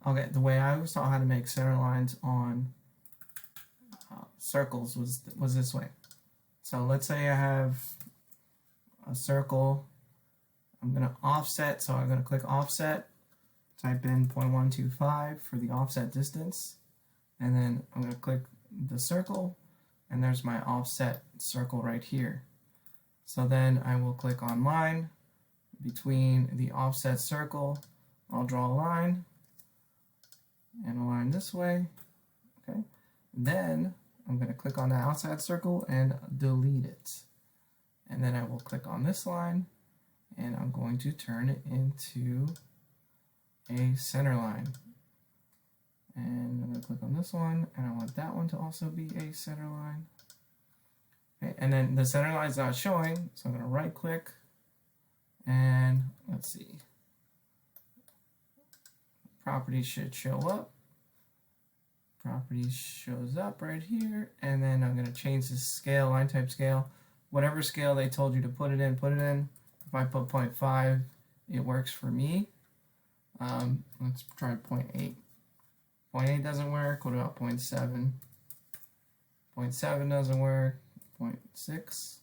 Okay, the way I saw how to make center lines on circles was this way. So let's say I have a circle. I'm going to offset, so I'm going to click offset, type in 0.125 for the offset distance, and then I'm going to click the circle, and there's my offset circle right here. So then I will click on line between the offset circle. I'll draw a line and a line this way. Okay. Then I'm going to click on the outside circle and delete it. And then I will click on this line and I'm going to turn it into a center line. And I'm going to click on this one and I want that one to also be a center line. Okay. And then the center line is not showing, so I'm going to right click and let's see. Properties should show up. Properties shows up right here, and then I'm going to change the scale, line type scale. Whatever scale they told you to put it in, put it in. If I put 0.5, it works for me. Let's try 0.8. 0.8 doesn't work. What about 0.7? 0.7 doesn't work. 0.6.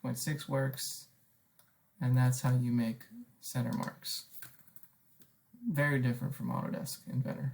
0.6 works. And that's how you make center marks. Very different from Autodesk Inventor.